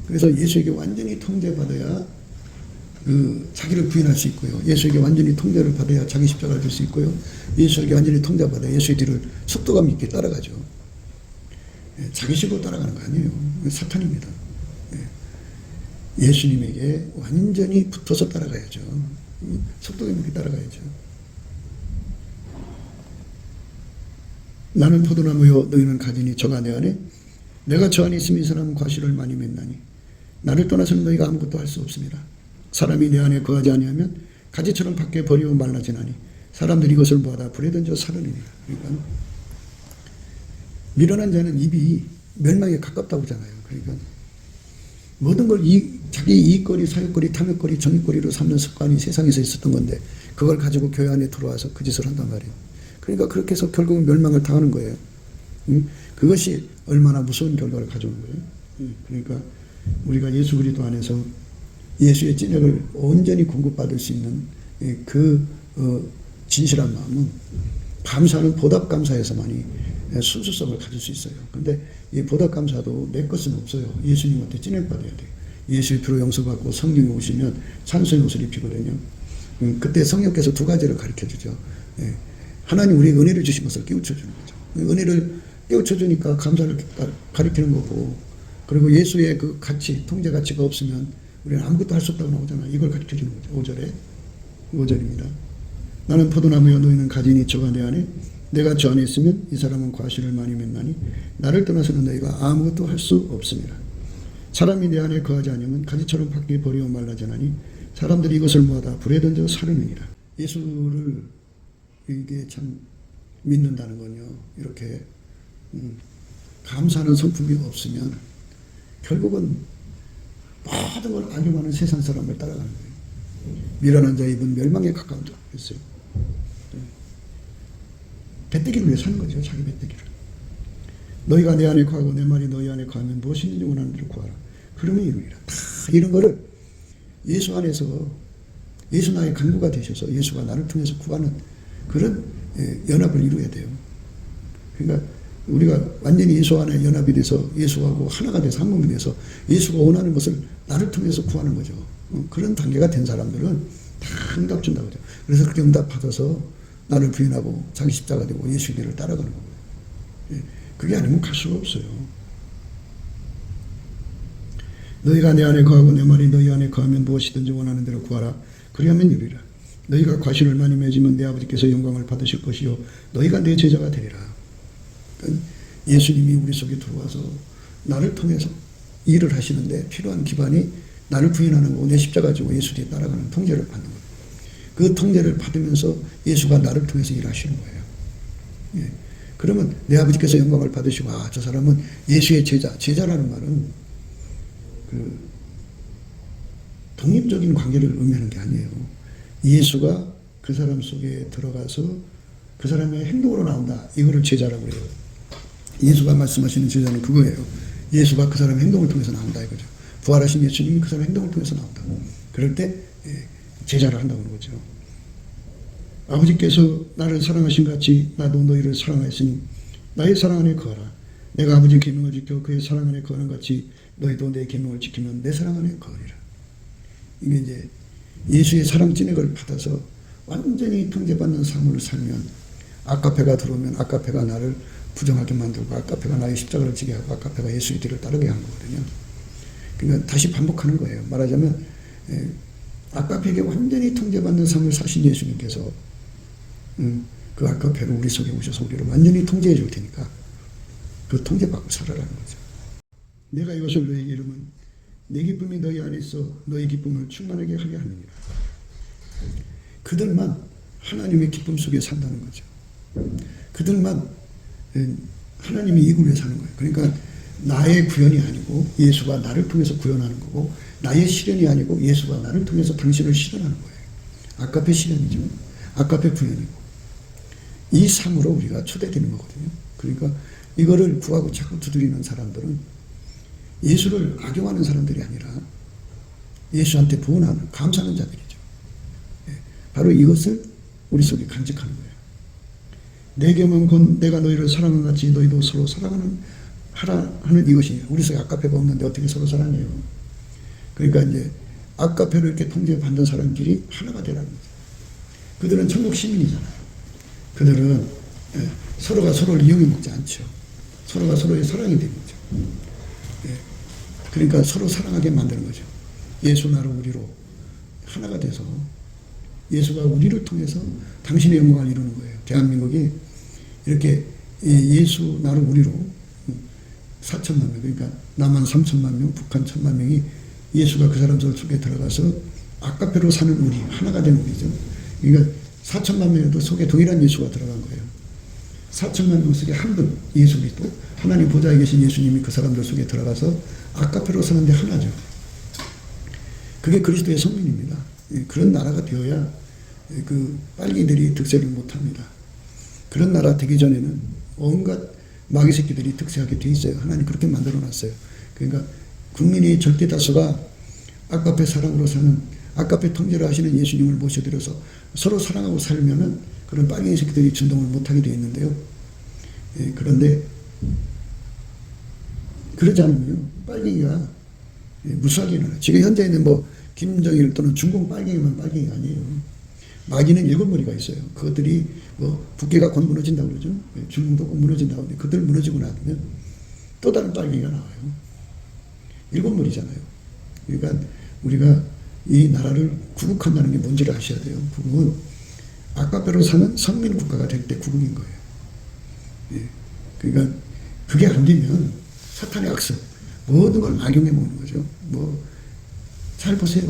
그래서 예수에게 완전히 통제받아야 자기를 부인할 수 있고요. 예수에게 완전히 통제를 받아야 자기 십자가를 줄 수 있고요. 예수에게 완전히 통제받아야 예수의 뒤를 속도감 있게 따라가죠. 자기 식으로 따라가는 거 아니에요. 사탄입니다. 예수님에게 완전히 붙어서 따라가야죠. 속도감 있게 따라가야죠. 나는 포도나무요 너희는 가지니 저가 내 안에 내가 저 안에 있으면 이 사람은 과실을 많이 맺나니 나를 떠나서는 너희가 아무것도 할 수 없습니다. 사람이 내 안에 거하지 아니하면 가지처럼 밖에 버리고 말라지나니 사람들이 이것을 모아다 불에 던져 사르느니라. 그러니까 미련한 자는 입이 멸망에 가깝다고 하잖아요. 그러니까 모든 걸 자기 이익거리, 사욕거리, 탐욕거리, 정욕거리로 삼는 습관이 세상에서 있었던 건데 그걸 가지고 교회 안에 들어와서 그 짓을 한단 말이에요. 그러니까 그렇게 해서 결국은 멸망을 당하는 거예요. 그것이 얼마나 무서운 결과를 가져오는 거예요. 그러니까 우리가 예수 그리스도 안에서 예수의 찐역을 온전히 공급받을 수 있는 그 진실한 마음은 감사는 보답감사에서만이 순수성을 가질 수 있어요. 근데 이 보답감사도 내 것은 없어요. 예수님한테 찐역받아야 돼요. 예수의 피로 용서받고 성령이 오시면 찬송의 옷을 입히거든요. 그때 성령께서 두 가지를 가르쳐주죠. 하나님 우리에게 은혜를 주신 것을 깨우쳐주는 거죠. 은혜를 깨우쳐주니까 감사를 가르치는 거고, 그리고 예수의 그 가치, 통제 가치가 없으면 우리는 아무것도 할 수 없다고 나오잖아요. 이걸 가르쳐주는 거죠. 5절입니다. 나는 포도나무여 너희는 가지니 저가 내 안에 내가 저 안에 있으면 이 사람은 과실을 많이 맺나니 나를 떠나서는 너희가 아무것도 할 수 없습니다. 사람이 내 안에 거하지 않으면 가지처럼 밖에 버리고 말라지나니 사람들이 이것을 모아다 불에 던져 사르느니라. 예수를 이게 참 믿는다는 건요, 이렇게 감사하는 성품이 없으면 결국은 모든 걸 악용하는 세상 사람을 따라가는 거예요. 미련한 자의 입은 멸망에 가까운다 그랬어요. 배때기를 위해 사는 거죠. 자기 배때기를. 너희가 내 안에 거하고 내 말이 너희 안에 거하면 무엇이든지 원하는 대로 구하라. 그러면 이루리라. 다 이런 거를 예수 안에서 예수 나의 간구가 되셔서 예수가 나를 통해서 구하는 그런 연합을 이루어야 돼요. 그러니까 우리가 완전히 예수 안에 연합이 돼서 예수하고 하나가 돼서 한 몸이 돼서 예수가 원하는 것을 나를 통해서 구하는 거죠. 그런 단계가 된 사람들은 다 응답 준다고 하죠. 그래서 그렇게 응답 받아서 나를 부인하고 자기 십자가 되고 예수의 길을 따라가는 거예요. 그게 아니면 갈 수가 없어요. 너희가 내 안에 거하고 내 말이 너희 안에 거하면 무엇이든지 원하는 대로 구하라. 그리하면 이루리라. 너희가 과실을 많이 맺으면 내 아버지께서 영광을 받으실 것이요 너희가 내 제자가 되리라. 그러니까 예수님이 우리 속에 들어와서 나를 통해서 일을 하시는데 필요한 기반이 나를 부인하는 거고 내 십자가 지고 예수 뒤에 따라가는 통제를 받는 거예요. 그 통제를 받으면서 예수가 나를 통해서 일하시는 거예요. 그러면 내 아버지께서 영광을 받으시고 저 사람은 예수의 제자라는 말은 그 독립적인 관계를 의미하는 게 아니에요. 예수가 그 사람 속에 들어가서 그 사람의 행동으로 나온다. 이거를 제자라고 그래요. 예수가 말씀하시는 제자는 그거예요. 예수가 그 사람의 행동을 통해서 나온다 이거죠. 부활하신 예수님이 그 사람의 행동을 통해서 나온다. 그럴 때 제자를 한다고 하는 거죠. 아버지께서 나를 사랑하신 같이 나도 너희를 사랑하였으니 나의 사랑 안에 거하라. 내가 아버지의 계명을 지켜 그의 사랑 안에 거하는 같이 너희도 내 계명을 지키면 내 사랑 안에 거하리라. 이게 이제 예수의 사랑 찐액을 받아서 완전히 통제받는 삶을 살면 아까페가 들어오면 아까페가 나를 부정하게 만들고 아까페가 나의 십자가를 지게 하고 아까페가 예수의 뒤를 따르게 하는 거거든요. 그러니까 다시 반복하는 거예요. 말하자면 아까페에게 완전히 통제받는 삶을 사신 예수님께서 그 아까페로 우리 속에 오셔서 우리를 완전히 통제해 줄 테니까 그 통제받고 살아라는 거죠. 내가 이것을 너희에게 이르면 내 기쁨이 너희 안에 있어 너희 기쁨을 충만하게 하게 하느니라. 그들만 하나님의 기쁨 속에 산다는 거죠. 그들만 하나님이 이익을 위해 사는 거예요. 그러니까 나의 구현이 아니고 예수가 나를 통해서 구현하는 거고 나의 실현이 아니고 예수가 나를 통해서 당신을 실현하는 거예요. 아까페 실현이죠. 아까페 구현이고 이 삶으로 우리가 초대되는 거거든요. 그러니까 이거를 구하고 자꾸 두드리는 사람들은 예수를 악용하는 사람들이 아니라 예수한테 보은하는 감사하는 자들이죠. 바로 이것을 우리 속에 간직하는 거예요. 내 계명은 곧 내가 너희를 사랑한 같이 너희도 서로 하는 이것이에요. 우리 속에 아까페가 없는데 어떻게 서로 사랑해요? 그러니까 이제 아까페로 이렇게 통제받는 사람끼리 하나가 되라는 거죠. 그들은 천국 시민이잖아요. 그들은 서로가 서로를 이용해 먹지 않죠. 서로가 서로의 사랑이 되는 거죠. 예. 그러니까 서로 사랑하게 만드는 거죠. 예수 나로 우리로 하나가 돼서 예수가 우리를 통해서 당신의 영광을 이루는 거예요. 대한민국이 이렇게 예수 나로 우리로 4천만 명, 그러니까 남한 3천만 명, 북한 1천만 명이 예수가 그 사람들 속에 들어가서 아카페로 사는 우리, 하나가 되는 우리죠. 그러니까 4천만 명에도 속에 동일한 예수가 들어간 거예요. 4천만 명 속에 한 분, 예수 그리스도, 하나님 보좌에 계신 예수님이 그 사람들 속에 들어가서 아카페로 사는데 하나죠. 그게 그리스도의 성민입니다. 그런 나라가 되어야 그 빨갱이들이 득세를 못합니다. 그런 나라 되기 전에는 온갖 마귀 새끼들이 득세하게 돼 있어요. 하나님 그렇게 만들어 놨어요. 그러니까 국민의 절대 다수가 아카페 사랑으로 사는, 아카페 통제를 하시는 예수님을 모셔드려서 서로 사랑하고 살면은 그런 빨갱이 새끼들이 준동을 못하게 되어 있는데요. 그런데 그러지 않으면 빨갱이가 무수하게 일어나요. 지금 현재는 뭐 김정일 또는 중공 빨갱이만 빨갱이가 아니에요. 마귀는 7머리가 있어요. 그것들이 뭐 북괴가 곧 무너진다고 그러죠. 중공도 곧 무너진다고 하는데 그들 무너지고 나면 또 다른 빨갱이가 나와요. 7머리잖아요. 그러니까 우리가 이 나라를 구국한다는 게 뭔지를 아셔야 돼요. 구국은 아카페로 사는 성민 국가가 될 때 구국인 거예요. 예. 그러니까 그게 안 되면 사탄의 악습, 모든 걸 악용해 먹는 거죠. 뭐 잘 보세요.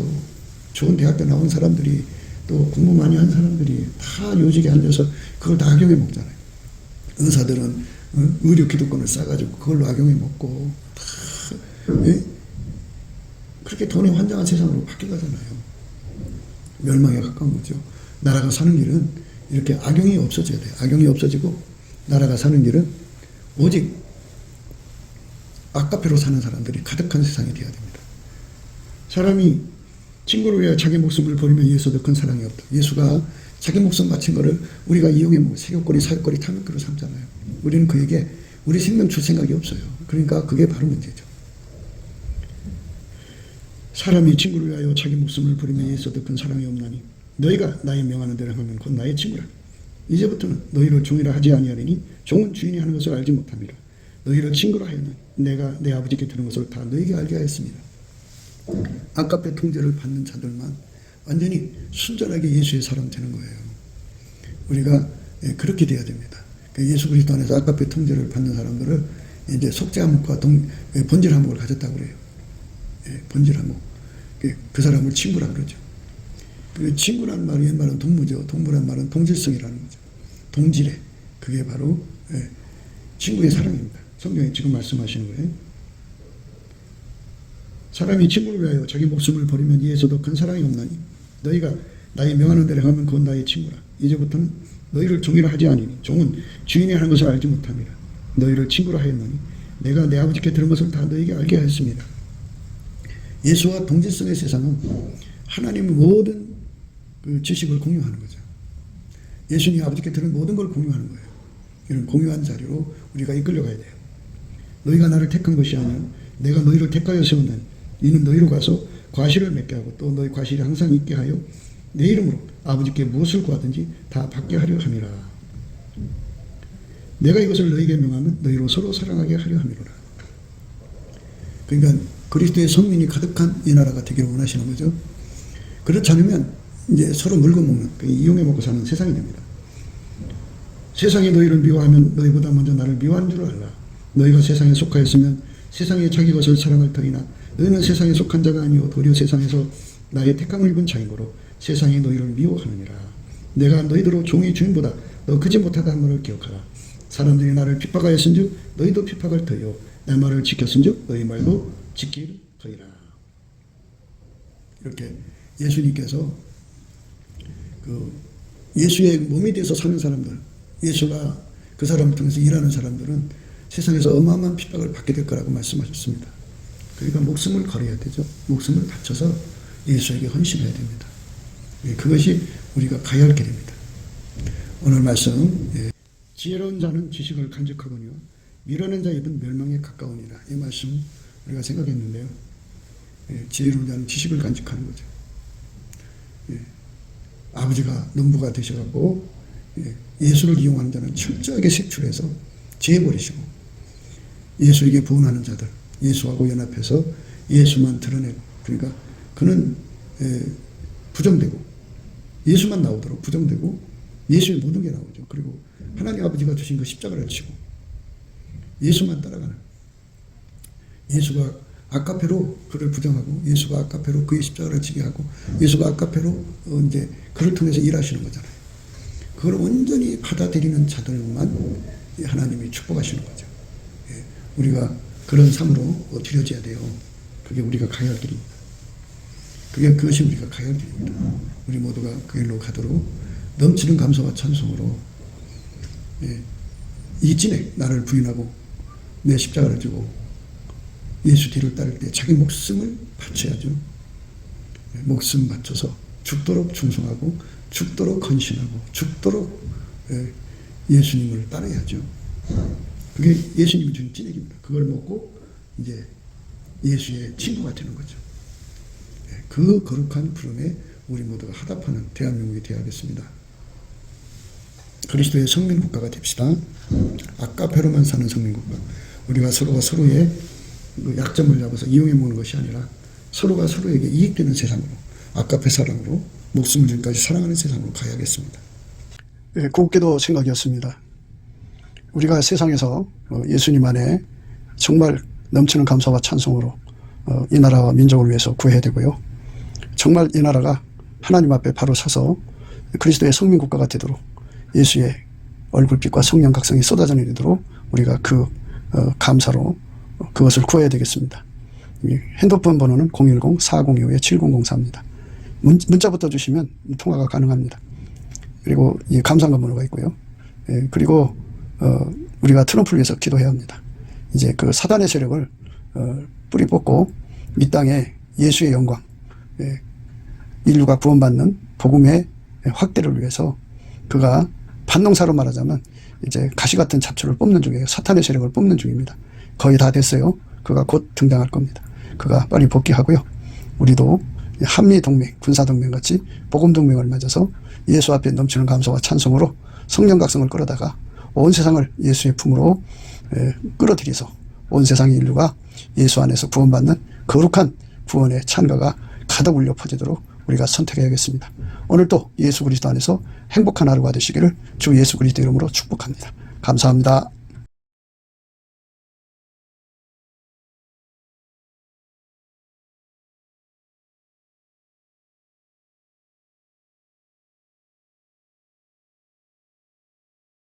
좋은 대학교 나온 사람들이 또 공부 많이 한 사람들이 다 요직에 앉아서 그걸 다 악용해 먹잖아요. 의사들은 의료 기득권을 싸가지고 그걸로 악용해 먹고 다 예? 그렇게 돈이 환장한 세상으로 바뀌어가잖아요. 멸망에 가까운 거죠. 나라가 사는 길은 이렇게 악용이 없어져야 돼요. 악용이 없어지고 나라가 사는 길은 오직 아카페로 사는 사람들이 가득한 세상이 되어야 됩니다. 사람이 친구를 위하여 자기 목숨을 버리면 예수도 큰 사랑이 없다. 예수가 자기 목숨 바친 거를 우리가 이용해 먹고 세격거리, 사격거리, 탐욕거리 삼잖아요. 우리는 그에게 우리 생명 줄 생각이 없어요. 그러니까 그게 바로 문제죠. 사람이 친구를 위하여 자기 목숨을 버리면 예수도 큰 사랑이 없나니 너희가 나의 명하는 대로 하면 곧 나의 친구라. 이제부터는 너희를 종이라 하지 아니하리니 종은 주인이 하는 것을 알지 못함이라. 너희를 친구라 하였나니 내가 내 아버지께 들은 것을 다 너희에게 알게 하였습니다. 아카페 통제를 받는 자들만 완전히 순전하게 예수의 사람 되는 거예요. 우리가 그렇게 돼야 됩니다. 예수 그리스도 안에서 아카페 통제를 받는 사람들을 이제 속죄함과 본질함을 가졌다고 그래요. 본질함. 그 사람을 친구라 그러죠. 그 친구라는 말이 옛말은 동무죠. 동무란 말은 동질성이라는 거죠. 동질에. 그게 바로 친구의 사랑입니다. 성경에 지금 말씀하시는 거예요. 사람이 친구를 위하여 자기 목숨을 버리면 이에서도 큰 사랑이 없나니 너희가 나의 명하는 대로 하면 그건 나의 친구라. 이제부터는 너희를 종이라 하지 아니니 종은 주인이 하는 것을 알지 못함이라. 너희를 친구라 하였나니 내가 내 아버지께 들은 것을 다 너희에게 알게 하였습니다. 예수와 동질성의 세상은 하나님의 모든 그 지식을 공유하는 거죠. 예수님이 아버지께 들은 모든 걸 공유하는 거예요. 이런 공유한 자리로 우리가 이끌려가야 돼요. 너희가 나를 택한 것이 아니라 내가 너희를 택하여 세우는 이는 너희로 가서 과실을 맺게 하고 또 너희 과실이 항상 있게 하여 내 이름으로 아버지께 무엇을 구하든지 다 받게 하려 함이라. 내가 이것을 너희에게 명하면 너희로 서로 사랑하게 하려 함이로라. 그러니까 그리스도의 성민이 가득한 이 나라가 되기를 원하시는 거죠. 그렇지 않으면 이제 서로 물고 먹는, 이용해 먹고 사는 세상이 됩니다. 세상이 너희를 미워하면 너희보다 먼저 나를 미워하는 줄 알라. 너희가 세상에 속하였으면 세상에 자기 것을 사랑할 터이나 너희는 세상에 속한 자가 아니오 도리어 세상에서 나의 택함을 입은 자인 거로 세상이 너희를 미워하느니라. 내가 너희들로 종의 주인보다 너 그지 못하다 한 말을 기억하라. 사람들이 나를 핍박하였은즉 너희도 핍박할 터이요 내 말을 지켰은즉 너희 말도 지킬 터이라. 이렇게 예수님께서 그 예수의 몸이 돼서 사는 사람들, 예수가 그 사람을 통해서 일하는 사람들은 세상에서 어마어마한 핍박을 받게 될 거라고 말씀하셨습니다. 그러니까 목숨을 걸어야 되죠. 목숨을 바쳐서 예수에게 헌신해야 됩니다. 그것이 우리가 가야 할 길입니다. 오늘 말씀 지혜로운 자는 지식을 간직하거니와 미련한 자의 입은 멸망에 가까우니라. 이 말씀 우리가 생각했는데요. 지혜로운 자는 지식을 간직하는 거죠. 아버지가 농부가 되셔갖고 예수를 이용하는 자는 철저하게 색출해서 지혜 버리시고 예수에게 부응하는 자들, 예수하고 연합해서 예수만 드러내고, 그러니까 그는 부정되고 예수만 나오도록 부정되고 예수의 모든 게 나오죠. 그리고 하나님 아버지가 주신 그 십자가를 치고 예수만 따라가는, 예수가 아까페로 그를 부정하고 예수가 아까페로 그의 십자가를 지게 하고 예수가 아까페로 이제 그를 통해서 일하시는 거잖아요. 그걸 온전히 받아들이는 자들만 하나님이 축복하시는 거죠. 우리가 그런 삶으로 들여져야 돼요. 그게 우리가 가야 할 길입니다. 그것이 우리가 가야 할 길입니다. 우리 모두가 그 길로 가도록 넘치는 감사와 찬송으로 이 찐에 나를 부인하고 내 십자가를 지고 예수 뒤를 따를 때 자기 목숨을 바쳐야죠. 목숨 바쳐서 죽도록 충성하고 죽도록 헌신하고 죽도록 예수님을 따라야죠. 그게 예수님이 준 찐액입니다. 그걸 먹고 이제 예수의 친구가 되는 거죠. 그 거룩한 부름에 우리 모두가 하답하는 대한민국이 되어야겠습니다. 그리스도의 성민국가가 됩시다. 아까페로만 사는 성민국가. 우리가 서로가 서로의 약점을 잡아서 이용해 먹는 것이 아니라 서로가 서로에게 이익되는 세상으로, 아까페 사랑으로 목숨을 지금까지 사랑하는 세상으로 가야겠습니다. 곱게도 생각이었습니다. 우리가 세상에서 예수님 안에 정말 넘치는 감사와 찬송으로 이 나라와 민족을 위해서 구해야 되고요. 정말 이 나라가 하나님 앞에 바로 서서 그리스도의 성민국가가 되도록 예수의 얼굴빛과 성령 각성이 쏟아져 내리도록 우리가 그 감사로 그것을 구해야 되겠습니다. 핸드폰 번호는 010-4025-7004입니다. 문자부터 주시면 통화가 가능합니다. 그리고 이 감사한 번호가 있고요. 그리고 우리가 트럼프를 위해서 기도해야 합니다. 이제 그 사단의 세력을 뿌리 뽑고 이 땅에 예수의 영광, 인류가 구원받는 복음의 확대를 위해서 그가 반농사로 말하자면 이제 가시 같은 잡초를 뽑는 중이에요. 사탄의 세력을 뽑는 중입니다. 거의 다 됐어요. 그가 곧 등장할 겁니다. 그가 빨리 복귀하고요. 우리도 한미동맹, 군사동맹 같이 복음동맹을 맺어서 예수 앞에 넘치는 감사와 찬송으로 성령 각성을 끌어다가 온 세상을 예수의 품으로 끌어들여서 온 세상의 인류가 예수 안에서 구원받는 거룩한 구원의 찬가가 가득 울려 퍼지도록 우리가 선택해야겠습니다. 오늘도 예수 그리스도 안에서 행복한 하루가 되시기를 주 예수 그리스도 이름으로 축복합니다. 감사합니다.